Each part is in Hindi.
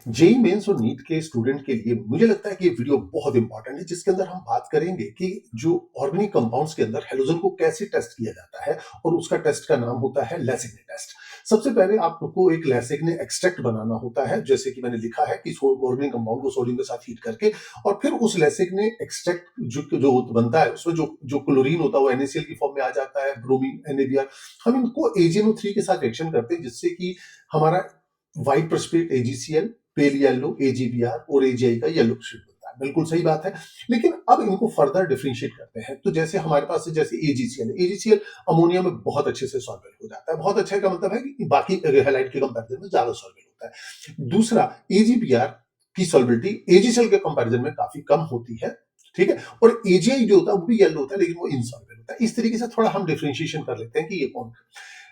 जेईई मेंस और नीट के स्टूडेंट के लिए मुझे लगता है कि ये वीडियो बहुत इंपॉर्टेंट है, जिसके अंदर हम बात करेंगे कि जो ऑर्गेनिक कंपाउंड्स के अंदर हैलोजन को कैसे टेस्ट किया जाता है और उसका टेस्ट का नाम होता है लेसिग्ने टेस्ट। सबसे पहले आपको एक लेसिग्ने एक्सट्रैक्ट बनाना होता है, जैसे कि मैंने लिखा है कि ऑर्गेनिक कंपाउंड को सोडियम के साथ हीट करके और फिर उस लेसिग्ने एक्सट्रैक्ट जो बनता है उसमें जो जो क्लोरीन होता है वो NaCl की फॉर्म में आ जाता है, ब्रोमीन, NaBr। हम इनको AgNO3 के साथ रिएक्शन करते हैं, जिससे कि हमारा white precipitate AgCl, pale yellow AgBr और AgI का येलो प्रेसिपिटेट बनता है। बिल्कुल सही बात है। लेकिन अब इनको फर्दर डिफरेंशिएट करते हैं, तो जैसे हमारे पास जैसे AgCl अमोनिया में बहुत अच्छे से सॉल्वेबल हो जाता है। बहुत अच्छा का मतलब है कि बाकी हैलाइड के कंपैरिजन में ज्यादा सॉल्वेबल होता है। दूसरा, AgBr की सॉल्वेबिलिटी AgCl के कंपैरिजन में काफी कम होती है, ठीक है। और AgI जो होता है वो भी येलो होता है, लेकिन वो इनसॉल्वेबल होता है। इस तरीके से थोड़ा हम डिफरेंशिएशन कर लेते हैं कि ये कौन।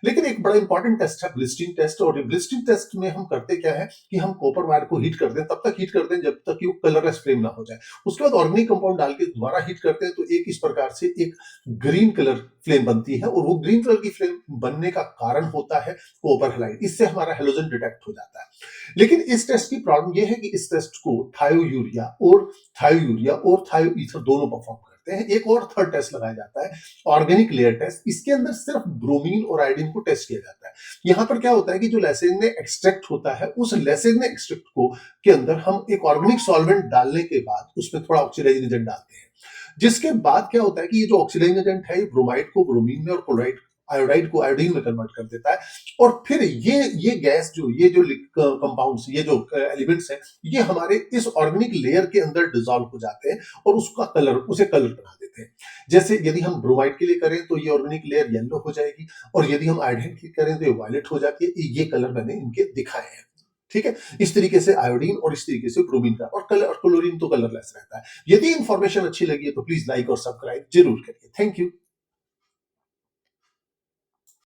लेकिन एक बड़ा इंपॉर्टेंट टेस्ट है ब्लिस्टरिंग टेस्ट, और ब्लिस्टरिंग टेस्ट में हम करते क्या है कि हम कॉपर वायर को हीट करते हैं, तब तक हीट करते हैं जब तक कि वो कलरलेस फ्लेम ना हो जाए। उसके बाद ऑर्गेनिक कंपाउंड डाल के दोबारा हीट करते हैं, तो एक इस प्रकार से एक ग्रीन कलर फ्लेम बनती है, और वो ग्रीन कलर की फ्लेम बनने का कारण होता है कॉपर हैलाइड। इससे हमारा हेलोजन डिटेक्ट हो जाता है। लेकिन इस टेस्ट की प्रॉब्लम यह है कि इस टेस्ट को थायोयूरिया और थायोईथर दोनों परफॉर्म करते हैं। एक और थर्ड टेस्ट लगाया जाता है, ऑर्गेनिक लेयर टेस्ट। इसके अंदर सिर्फ ब्रोमीन और आयोडीन को टेस्ट किया जाता है। यहां पर क्या होता है कि जो लेसिग्ने एक्सट्रैक्ट होता है, उस लेसिग्ने एक्सट्रैक्ट को के अंदर हम एक ऑर्गेनिक सॉल्वेंट डालने के बाद उसमें थोड़ा ऑक्सीडाइजिंग एजेंट डालते हैं, जिसके बाद क्या होता है कि ये जो ऑक्सीडाइजिंग एजेंट है, ये ब्रोमाइड को ब्रोमीन में और क्लोराइड आयोडाइड को आयोडीन में कन्वर्ट कर देता है। और फिर ये गैस जो ये जो कंपाउंड्स, ये जो एलिमेंट्स हैं, ये हमारे इस ऑर्गेनिक लेयर के अंदर डिसॉल्व हो जाते हैं और उसे कलर बना देते हैं। जैसे यदि हम ब्रोमाइड के लिए करें तो ये ऑर्गेनिक लेयर येलो हो जाएगी, और यदि हम आयोडीन की करें तो ये वायलेट हो जाती है। ये कलर मैंने इनके दिखाए हैं, ठीक है। इस तरीके से आयोडीन और इस तरीके से ब्रोमीन का, और कलर और क्लोरीन तो कलरलेस रहता है। यदि इंफॉर्मेशन अच्छी लगी है तो प्लीज लाइक और सब्सक्राइब जरूर करिए। Thank you.